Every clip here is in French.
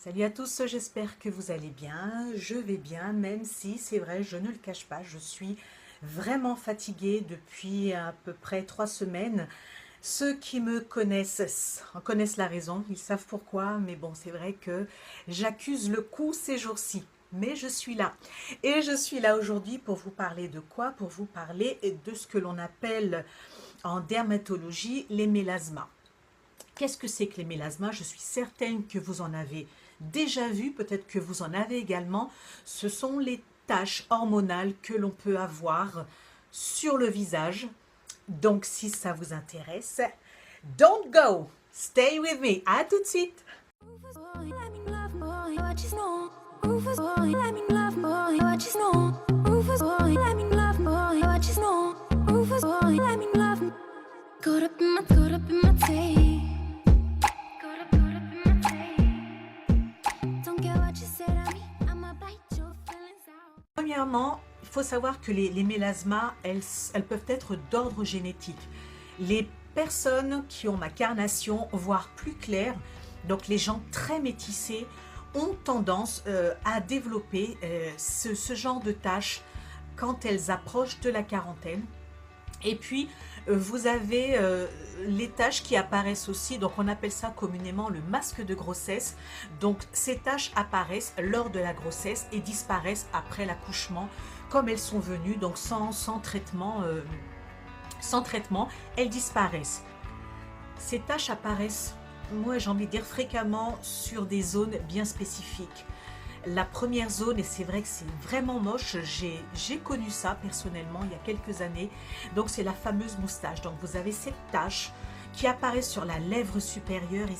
Salut à tous, j'espère que vous allez bien. Je vais bien, même si c'est vrai, je ne le cache pas, je suis vraiment fatiguée depuis à peu près 3 semaines. Ceux qui me connaissent en connaissent la raison, ils savent pourquoi, mais bon, c'est vrai que j'accuse le coup ces jours-ci. Mais je suis là. Et je suis là aujourd'hui pour vous parler de quoi? Pour vous parler de ce que l'on appelle en dermatologie les mélasmas. Qu'est-ce que c'est que les mélasmas? Je suis certaine que vous en avez déjà vu, peut-être que vous en avez également. Ce sont les taches hormonales que l'on peut avoir sur le visage. Donc, si ça vous intéresse, don't go! Stay with me! À tout de suite! Premièrement, il faut savoir que les mélasmas, elles peuvent être d'ordre génétique. Les personnes qui ont ma carnation, voire plus clair, donc les gens très métissés, ont tendance à développer ce genre de taches quand elles approchent de la quarantaine. Et puis, vous avez les taches qui apparaissent aussi, donc on appelle ça communément le masque de grossesse. Donc, ces taches apparaissent lors de la grossesse et disparaissent après l'accouchement, comme elles sont venues, donc sans traitement, elles disparaissent. Ces taches apparaissent, moi j'ai envie de dire fréquemment, sur des zones bien spécifiques. La première zone, et c'est vrai que c'est vraiment moche, j'ai connu ça personnellement il y a quelques années, donc c'est la fameuse moustache. Donc vous avez cette tache qui apparaît sur la lèvre supérieure et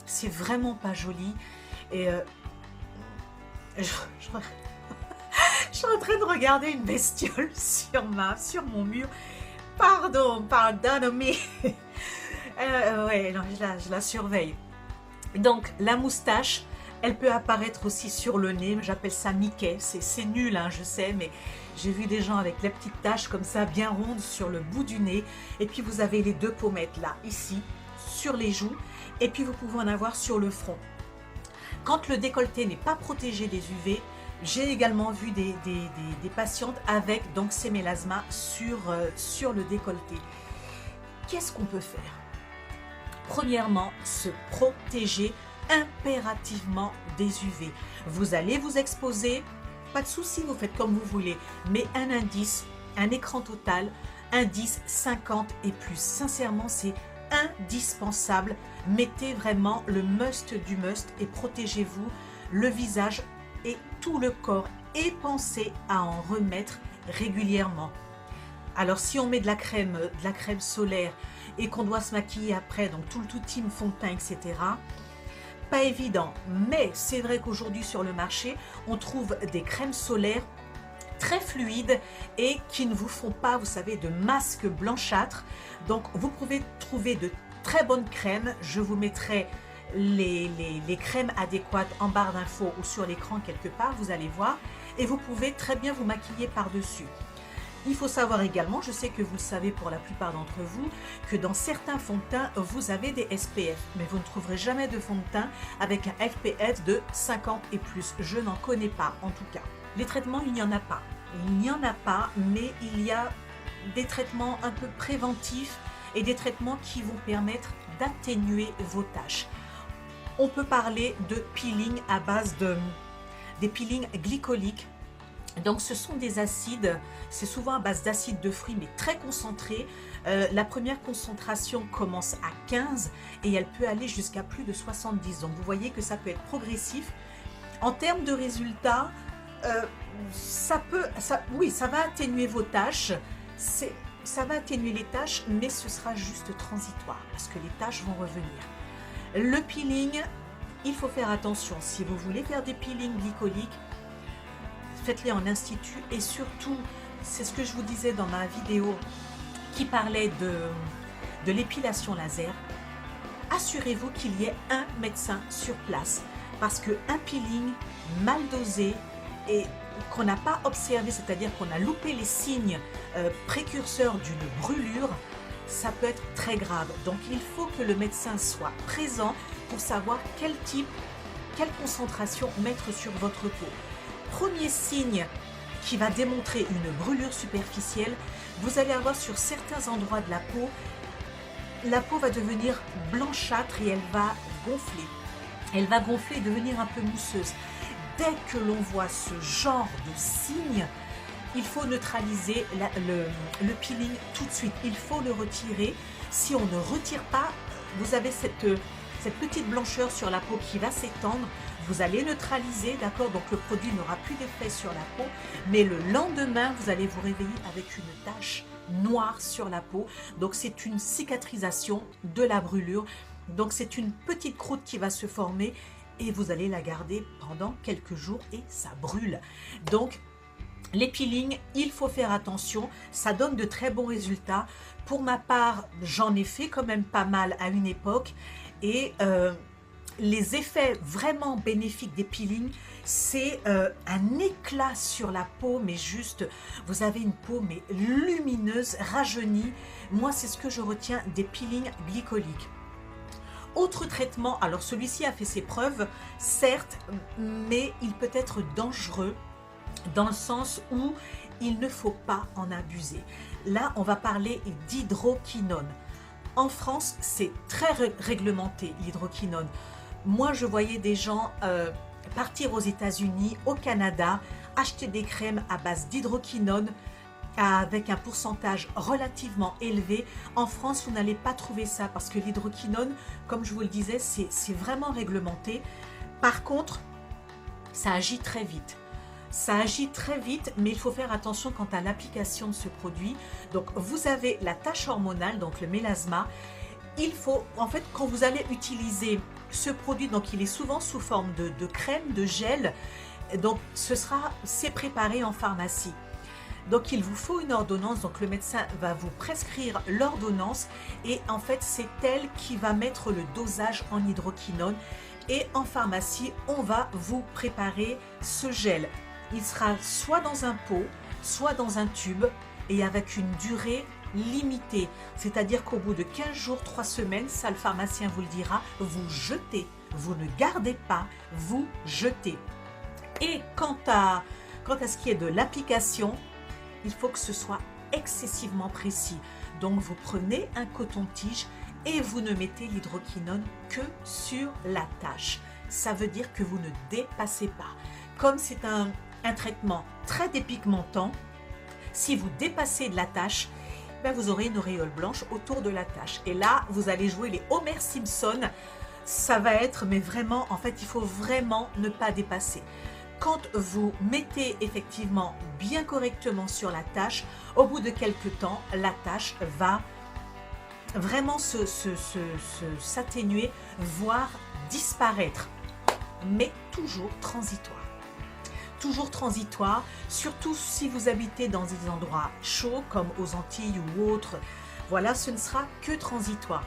c'est vraiment pas joli. Et je suis en train de regarder une bestiole sur mon mur. Pardonne-moi. Ouais, non, je la surveille. Donc la moustache, elle peut apparaître aussi sur le nez, j'appelle ça Mickey, c'est nul, hein, je sais, mais j'ai vu des gens avec les petites taches comme ça, bien rondes sur le bout du nez. Et puis vous avez les deux pommettes là, ici, sur les joues, et puis vous pouvez en avoir sur le front. Quand le décolleté n'est pas protégé des UV, j'ai également vu des patientes avec donc ces mélasmas sur le décolleté. Qu'est-ce qu'on peut faire? Premièrement, se protéger impérativement des UV. Vous allez vous exposer, pas de souci, vous faites comme vous voulez, mais un indice, un écran total, indice 50 et plus. Sincèrement, c'est indispensable. Mettez vraiment le must du must et protégez-vous le visage et tout le corps et pensez à en remettre régulièrement. Alors si on met de la crème solaire et qu'on doit se maquiller après, donc tout le team fond de teint, etc., pas évident, mais c'est vrai qu'aujourd'hui sur le marché, on trouve des crèmes solaires très fluides et qui ne vous font pas, vous savez, de masque blanchâtre. Donc vous pouvez trouver de très bonnes crèmes. Je vous mettrai les crèmes adéquates en barre d'infos ou sur l'écran quelque part, vous allez voir. Et vous pouvez très bien vous maquiller par-dessus. Il faut savoir également, je sais que vous le savez pour la plupart d'entre vous, que dans certains fonds de teint, vous avez des SPF. Mais vous ne trouverez jamais de fond de teint avec un SPF de 50 et plus. Je n'en connais pas, en tout cas. Les traitements, il n'y en a pas. Il n'y en a pas, mais il y a des traitements un peu préventifs et des traitements qui vont permettre d'atténuer vos taches. On peut parler de peeling à base des peelings glycoliques. Donc ce sont des acides, c'est souvent à base d'acides de fruits mais très concentrés. La première concentration commence à 15 et elle peut aller jusqu'à plus de 70. Donc vous voyez que ça peut être progressif. En termes de résultats, ça va atténuer vos taches. Ça va atténuer les taches, mais ce sera juste transitoire parce que les taches vont revenir. Le peeling, il faut faire attention. Si vous voulez faire des peelings glycoliques, faites-les en institut et surtout, c'est ce que je vous disais dans ma vidéo qui parlait de l'épilation laser, assurez-vous qu'il y ait un médecin sur place parce qu'un peeling mal dosé et qu'on n'a pas observé, c'est-à-dire qu'on a loupé les signes précurseurs d'une brûlure, ça peut être très grave. Donc il faut que le médecin soit présent pour savoir quel type quelle concentration mettre sur votre peau. Premier signe qui va démontrer une brûlure superficielle, vous allez avoir sur certains endroits de la peau va devenir blanchâtre et elle va gonfler. Elle va gonfler et devenir un peu mousseuse. Dès que l'on voit ce genre de signe, il faut neutraliser le peeling tout de suite. Il faut le retirer. Si on ne retire pas, vous avez cette petite blancheur sur la peau qui va s'étendre. Vous allez neutraliser, d'accord? Donc le produit n'aura plus d'effet sur la peau. Mais le lendemain, vous allez vous réveiller avec une tache noire sur la peau. Donc c'est une cicatrisation de la brûlure. Donc c'est une petite croûte qui va se former et vous allez la garder pendant quelques jours et ça brûle. Donc les peelings, il faut faire attention, ça donne de très bons résultats. Pour ma part, j'en ai fait quand même pas mal à une époque et les effets vraiment bénéfiques des peelings, c'est un éclat sur la peau, mais juste, vous avez une peau mais lumineuse, rajeunie. Moi, c'est ce que je retiens des peelings glycoliques. Autre traitement, alors celui-ci a fait ses preuves, certes, mais il peut être dangereux dans le sens où il ne faut pas en abuser. Là, on va parler d'hydroquinone. En France, c'est très réglementé, l'hydroquinone. Moi, je voyais des gens partir aux États-Unis, au Canada, acheter des crèmes à base d'hydroquinone avec un pourcentage relativement élevé. En France, vous n'allez pas trouver ça parce que l'hydroquinone, comme je vous le disais, c'est vraiment réglementé. Par contre, ça agit très vite. Ça agit très vite, mais il faut faire attention quant à l'application de ce produit. Donc, vous avez la tache hormonale, donc le mélasma. Il faut, en fait, quand vous allez utiliser ce produit, donc il est souvent sous forme de crème, de gel. Donc, c'est préparé en pharmacie. Donc, il vous faut une ordonnance. Donc, le médecin va vous prescrire l'ordonnance. Et en fait, c'est elle qui va mettre le dosage en hydroquinone. Et en pharmacie, on va vous préparer ce gel. Il sera soit dans un pot, soit dans un tube et avec une durée limitée. C'est-à-dire qu'au bout de 15 jours, 3 semaines, ça le pharmacien vous le dira, vous jetez. Vous ne gardez pas, vous jetez. Et quant à ce qui est de l'application, il faut que ce soit excessivement précis. Donc vous prenez un coton-tige et vous ne mettez l'hydroquinone que sur la tache. Ça veut dire que vous ne dépassez pas. Comme c'est un traitement très dépigmentant, si vous dépassez de la tache, ben vous aurez une auréole blanche autour de la tache. Et là, vous allez jouer les Homer Simpson. Ça va être, mais vraiment, en fait, il faut vraiment ne pas dépasser. Quand vous mettez effectivement bien correctement sur la tache, au bout de quelques temps, la tache va vraiment s'atténuer, voire disparaître. Mais toujours transitoire. Toujours transitoire, surtout si vous habitez dans des endroits chauds comme aux Antilles ou autres. Voilà, ce ne sera que transitoire.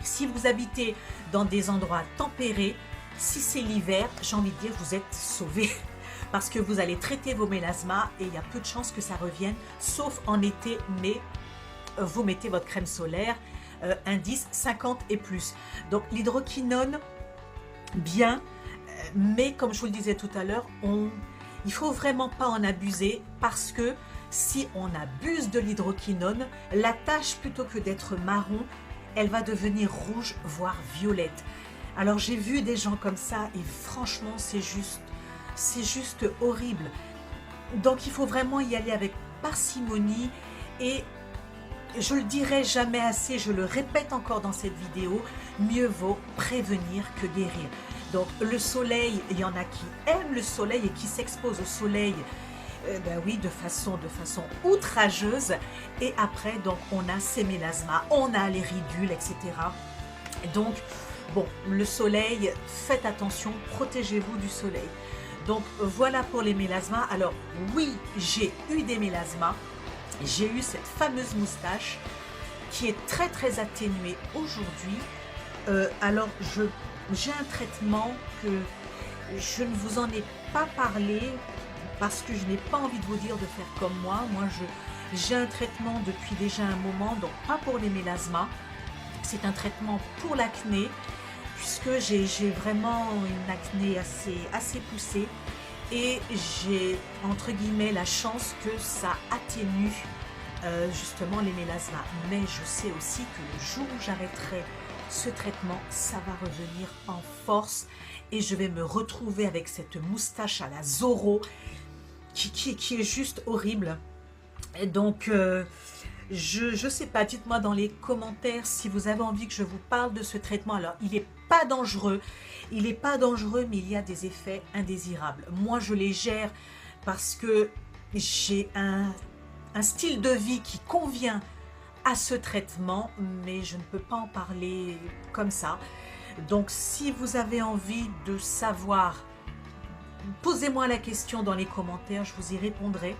Si vous habitez dans des endroits tempérés, si c'est l'hiver, j'ai envie de dire, vous êtes sauvés. Parce que vous allez traiter vos mélasmas et il y a peu de chances que ça revienne, sauf en été, mais vous mettez votre crème solaire, indice 50 et plus. Donc l'hydroquinone, bien, mais comme je vous le disais tout à l'heure, il ne faut vraiment pas en abuser parce que si on abuse de l'hydroquinone, la tache, plutôt que d'être marron, elle va devenir rouge, voire violette. Alors j'ai vu des gens comme ça et franchement c'est juste horrible. Donc il faut vraiment y aller avec parcimonie et je le dirai jamais assez, je le répète encore dans cette vidéo, mieux vaut prévenir que guérir. Donc le soleil, il y en a qui aiment le soleil et qui s'exposent au soleil, ben oui, de façon outrageuse. Et après, donc on a ces mélasmas, on a les ridules, etc. Donc bon, le soleil, faites attention, protégez-vous du soleil. Donc voilà pour les mélasmas. Alors oui, j'ai eu des mélasmas, j'ai eu cette fameuse moustache qui est très très atténuée aujourd'hui. Alors j'ai un traitement que je ne vous en ai pas parlé parce que je n'ai pas envie de vous dire de faire comme moi. Moi, j'ai un traitement depuis déjà un moment, donc pas pour les mélasmas. C'est un traitement pour l'acné puisque j'ai vraiment une acné assez poussée et j'ai entre guillemets la chance que ça atténue justement les mélasmas. Mais je sais aussi que le jour où j'arrêterai ce traitement, ça va revenir en force et je vais me retrouver avec cette moustache à la Zorro qui est juste horrible. Et donc, je sais pas, dites-moi dans les commentaires si vous avez envie que je vous parle de ce traitement. Alors, il n'est pas dangereux, mais il y a des effets indésirables. Moi, je les gère parce que j'ai un style de vie qui convient à ce traitement, mais je ne peux pas en parler comme ça. Donc, si vous avez envie de savoir, posez-moi la question dans les commentaires, je vous y répondrai.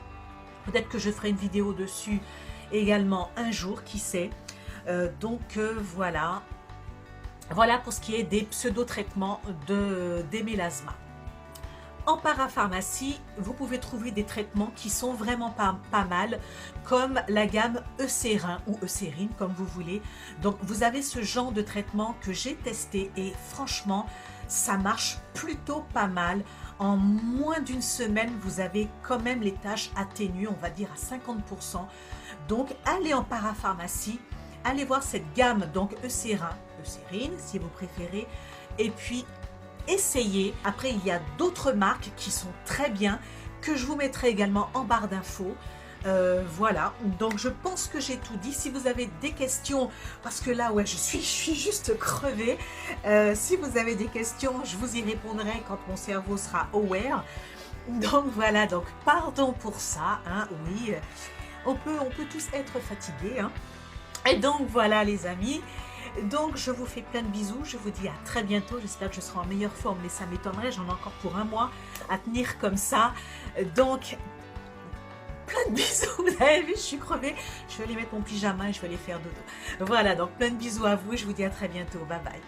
Peut-être que je ferai une vidéo dessus également un jour, qui sait. Voilà. Voilà pour ce qui est des pseudo-traitements des mélasmas. En parapharmacie, vous pouvez trouver des traitements qui sont vraiment pas mal, comme la gamme Eucérin ou Eucérine, comme vous voulez. Donc, vous avez ce genre de traitement que j'ai testé et franchement, ça marche plutôt pas mal. En moins d'une semaine, vous avez quand même les taches atténuées, on va dire à 50%. Donc, allez en parapharmacie, allez voir cette gamme, donc Eucérin, Eucérine, si vous préférez, et puis essayez. Après, il y a d'autres marques qui sont très bien, que je vous mettrai également en barre d'infos. Voilà, donc je pense que j'ai tout dit. Si vous avez des questions, parce que là, ouais, je suis juste crevée. Si vous avez des questions, je vous y répondrai quand mon cerveau sera aware. Donc voilà, donc pardon pour ça, hein, oui, on peut tous être fatigués, hein. Et donc voilà les amis. Donc je vous fais plein de bisous, je vous dis à très bientôt, j'espère que je serai en meilleure forme, mais ça m'étonnerait, j'en ai encore pour un mois à tenir comme ça. Donc plein de bisous, vous avez vu, je suis crevée, je vais aller mettre mon pyjama et je vais aller faire dodo. Voilà, donc plein de bisous à vous et je vous dis à très bientôt, bye bye.